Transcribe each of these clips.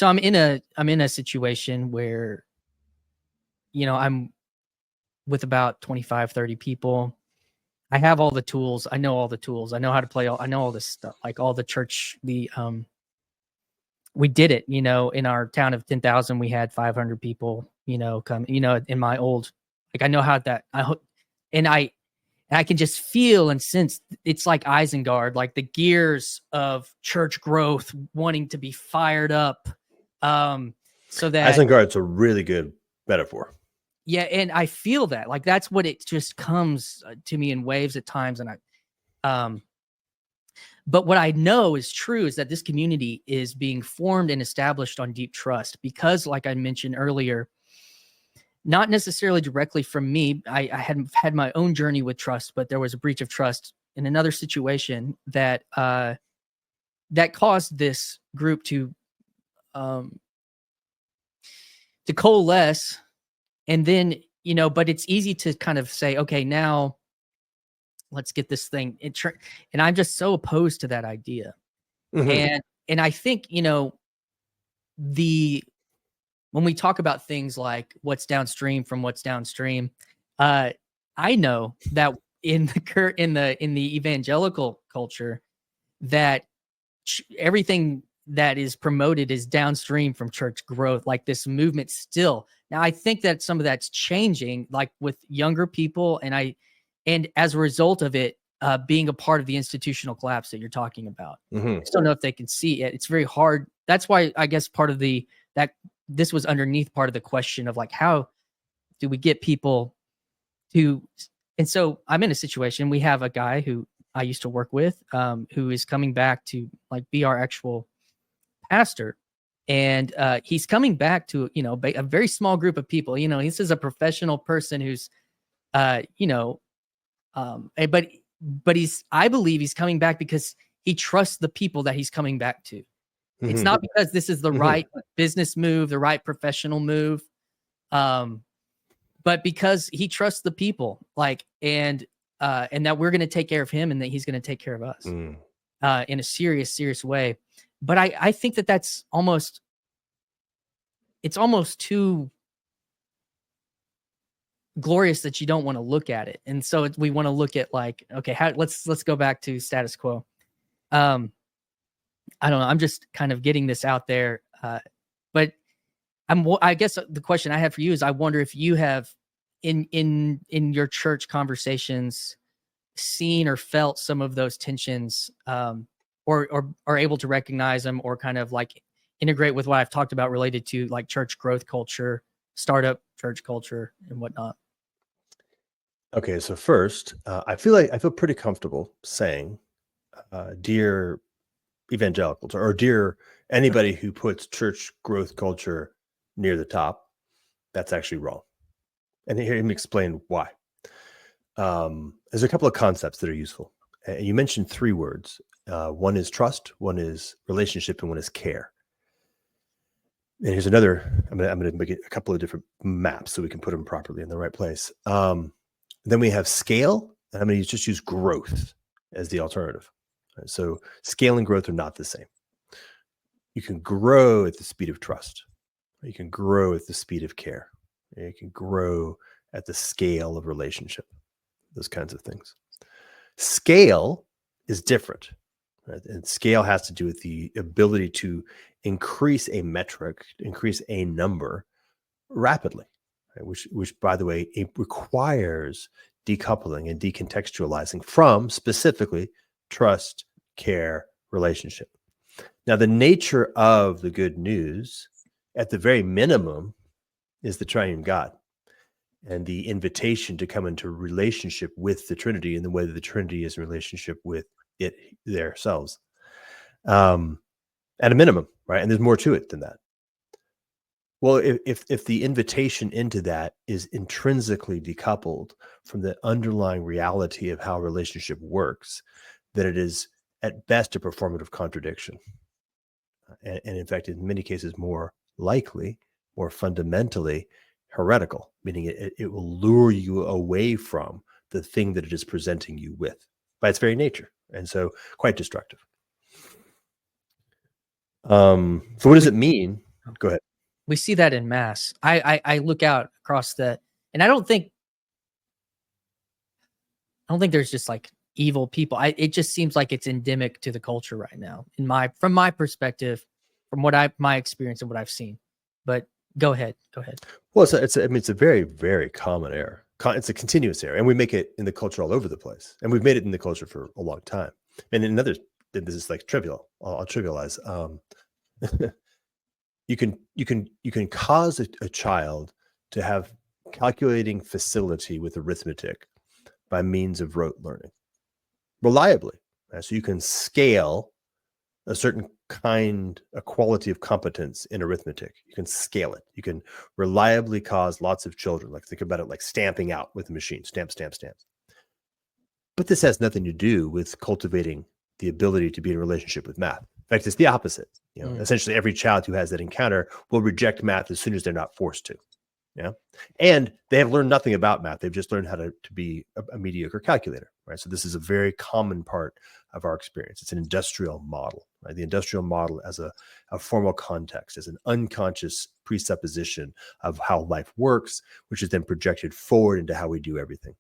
So I'm in a situation where, I'm with about 25, 30 people. I have all the tools. I know all the tools. I know how to play I know all this stuff, like all the church, we did it, in our town of 10,000, we had 500 people, come, in my old, like, I know how that, and I can just feel and sense it's like Isengard, like the gears of church growth wanting to be fired up. So that Isengard's a really good metaphor. Yeah, and I feel that, like, that's what it just comes to me in waves at times, and but what I know is true is that this community is being formed and established on deep trust because, like I mentioned earlier, not necessarily directly from me. I had my own journey with trust, but there was a breach of trust in another situation that that caused this group to coalesce. And then, but it's easy to kind of say, okay, now let's get this thing. And I'm just so opposed to that idea. Mm-hmm. And I think, when we talk about things like what's downstream from what's downstream, I know that in the evangelical culture, that everything that is promoted is downstream from church growth, like this movement still. Now, I think that some of that's changing, like with younger people, and as a result of it, being a part of the institutional collapse that you're talking about. Mm-hmm. I just don't know if they can see it. It's very hard. That's why I guess part of that this was underneath part of the question of, like, how do we get people to, and so I'm in a situation, we have a guy who I used to work with, who is coming back to, like, be our actual pastor. And he's coming back to, a very small group of people. This is a professional person who's, but I believe he's coming back because he trusts the people that he's coming back to. Mm-hmm. It's not because this is the mm-hmm. right business move, the right professional move, but because he trusts the people, like, and that we're going to take care of him, and that he's going to take care of us in a serious way. But I think that that's almost too glorious that you don't want to look at it. And so we want to look at, like, okay, let's go back to status quo. I don't know. I'm just kind of getting this out there. But I guess the question I have for you is, I wonder if you have in your church conversations seen or felt some of those tensions, or are able to recognize them, or kind of like integrate with what I've talked about related to, like, church growth culture, startup church culture, and whatnot. Okay, so first, I feel pretty comfortable saying, dear evangelicals, or dear anybody who puts church growth culture near the top, that's actually wrong. And here, let me explain why. There's a couple of concepts that are useful. You mentioned three words. One is trust, one is relationship, and one is care. And here's another. I'm going to make a couple of different maps so we can put them properly in the right place. Then we have scale, and I'm going to just use growth as the alternative. Right? So scale and growth are not the same. You can grow at the speed of trust. You can grow at the speed of care. You can grow at the scale of relationship. Those kinds of things. Scale is different. Right? And scale has to do with the ability to increase a metric, increase a number rapidly, right? Which, by the way, it requires decoupling and decontextualizing from specifically trust, care, relationship. Now, the nature of the good news, at the very minimum, is the triune God and the invitation to come into relationship with the Trinity in the way that the Trinity is in relationship with it themselves. At a minimum, right? And there's more to it than that. Well, if the invitation into that is intrinsically decoupled from the underlying reality of how relationship works, then it is at best a performative contradiction. And in fact, in many cases, more likely, more fundamentally heretical, meaning it will lure you away from the thing that it is presenting you with by its very nature. And so quite destructive. So what does it mean Go ahead. We see that in mass. I look out across and I don't think there's just like evil people. It just seems like it's endemic to the culture right now, from my perspective, from my experience and what I've seen. But go ahead. Well, it's a very, very common error. It's a continuous error, and we make it in the culture all over the place, and we've made it in the culture for a long time. And this is like trivial. I'll trivialize. You can cause a child to have calculating facility with arithmetic by means of rote learning reliably. Right? So you can scale a certain a quality of competence in arithmetic. You can scale it. You can reliably cause lots of children, like think about it like stamping out with a machine, stamp. But this has nothing to do with cultivating the ability to be in a relationship with math. In fact, it's the opposite. Essentially every child who has that encounter will reject math as soon as they're not forced to. Yeah. And they have learned nothing about math. They've just learned how to be a mediocre calculator, right? So this is a very common part of our experience. It's an industrial model, right? The industrial model as a formal context, as an unconscious presupposition of how life works, which is then projected forward into how we do everything,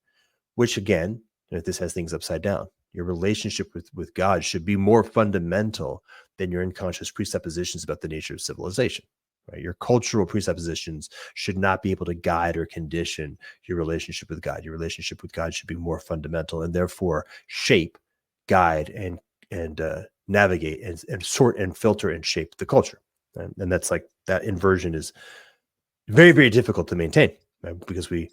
which again, this has things upside down. Your relationship with God should be more fundamental than your unconscious presuppositions about the nature of civilization. Right? Your cultural presuppositions should not be able to guide or condition your relationship with God. Your relationship with God should be more fundamental and therefore shape, guide, and navigate and sort and filter and shape the culture. And that's like that inversion is very, very difficult to maintain, right? Because we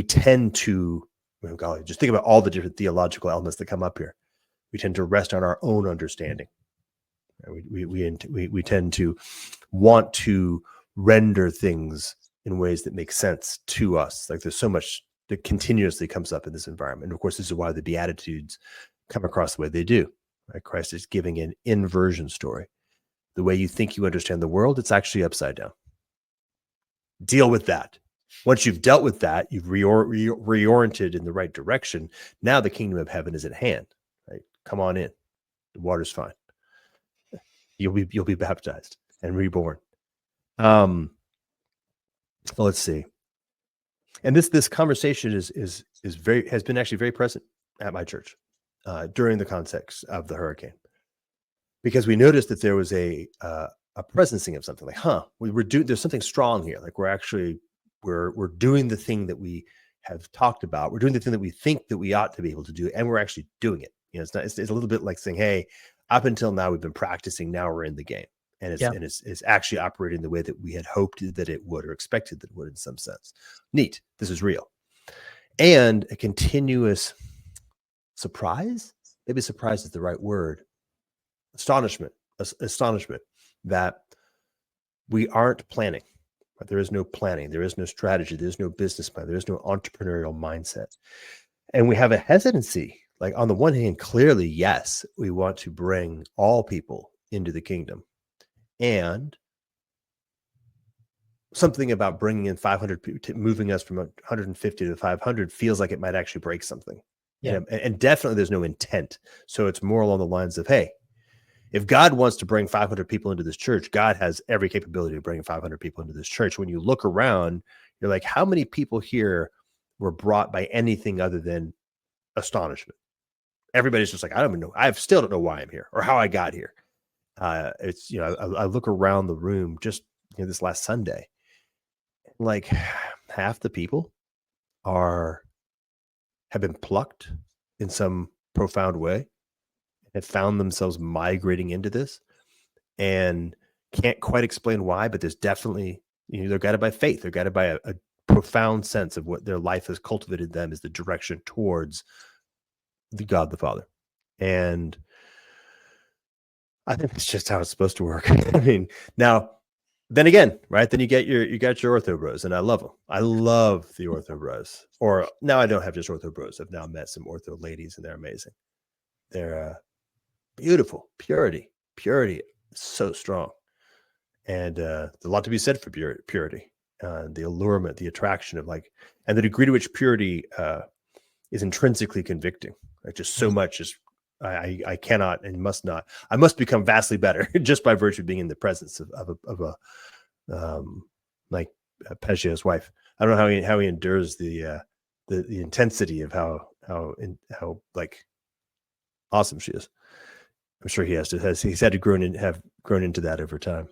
tend to, golly, just think about all the different theological elements that come up here. We tend to rest on our own understanding. We tend to want to render things in ways that make sense to us. Like there's so much that continuously comes up in this environment. And of course, this is why the Beatitudes come across the way they do. Right? Christ is giving an inversion story. The way you think you understand the world, it's actually upside down. Deal with that. Once you've dealt with that, you've reoriented in the right direction. Now the kingdom of heaven is at hand. Right? Come on in. The water's fine. You'll be baptized and reborn. Let's see. And this conversation has been actually very present at my church during the context of the hurricane, because we noticed that there was a presencing of something like, there's something strong here. Like we're doing the thing that we have talked about. We're doing the thing that we think that we ought to be able to do, and we're actually doing it. It's a little bit like saying, hey, up until now we've been practicing, now we're in the game, and it's actually operating the way that we had hoped that it would or expected that it would in some sense. Neat. This is real. And a continuous surprise, maybe surprise is the right word, astonishment that we aren't planning. There is no planning. There is no strategy. There's no business plan. There is no entrepreneurial mindset. And we have a hesitancy. Like on the one hand, clearly, yes, we want to bring all people into the kingdom. And something about bringing in 500 people, moving us from 150 to 500 feels like it might actually break something. Yeah. And definitely there's no intent. So it's more along the lines of, hey, if God wants to bring 500 people into this church, God has every capability of bringing 500 people into this church. When you look around, you're like, how many people here were brought by anything other than astonishment? Everybody's just like, I don't even know. I still don't know why I'm here or how I got here. It's, I look around the room just this last Sunday, like half the people have been plucked in some profound way, have found themselves migrating into this and can't quite explain why, but there's definitely, they're guided by faith. They're guided by a profound sense of what their life has cultivated them as the direction towards the God the Father. And I think it's just how it's supposed to work. I mean, now, then again, right? Then you got your ortho bros, and I love them. I love the ortho bros. Or now I don't have just ortho bros. I've now met some ortho ladies, and they're amazing. They're beautiful. Purity, so strong. And there's a lot to be said for purity. The allurement, the attraction of and the degree to which purity is intrinsically convicting. Like just so much is I cannot and must not. I must become vastly better just by virtue of being in the presence of a like Peggio's wife. I don't know how he endures the intensity of how like awesome she is. I'm sure he's had to have grown into that over time.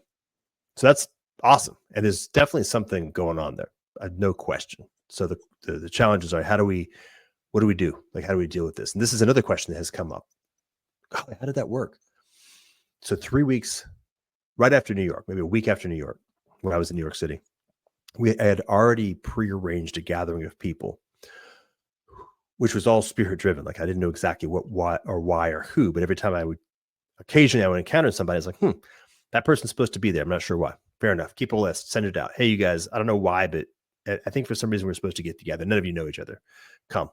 So that's awesome, and there's definitely something going on there, no question. So the challenges are, what do we do? Like, how do we deal with this? And this is another question that has come up. God, how did that work? So 3 weeks right after New York, maybe a week after New York, when I was in New York City, I had already prearranged a gathering of people, which was all spirit driven. Like, I didn't know exactly what, why or who, but every time I would encounter somebody, I was like, that person's supposed to be there. I'm not sure why. Fair enough. Keep a list, send it out. Hey, you guys, I don't know why, but I think for some reason we're supposed to get together. None of you know each other. Come.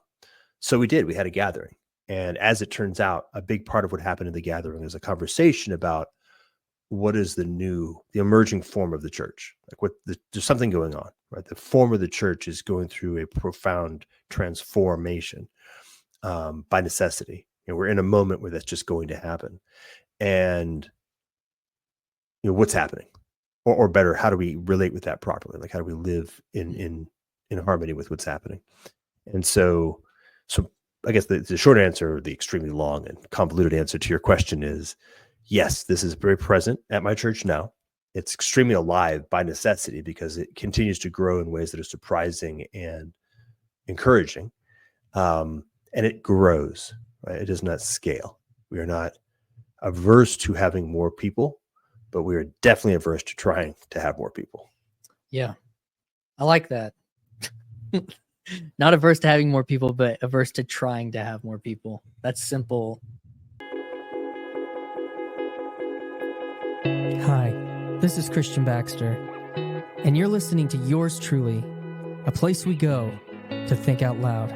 So we did. We had a gathering. And as it turns out, a big part of what happened in the gathering is a conversation about what is the emerging form of the church. Like, there's something going on, right? The form of the church is going through a profound transformation by necessity. We're in a moment where that's just going to happen. And what's happening, or better, how do we relate with that properly? Like, how do we live in harmony with what's happening? And so I guess the short answer, or the extremely long and convoluted answer to your question is, yes, this is very present at my church now. It's extremely alive by necessity because it continues to grow in ways that are surprising and encouraging. And it grows, right? It does not scale. We are not averse to having more people, but we are definitely averse to trying to have more people. Yeah, I like that. Not averse to having more people, but averse to trying to have more people. That's simple. Hi, this is Christian Baxter, and you're listening to Yours Truly, a place we go to think out loud.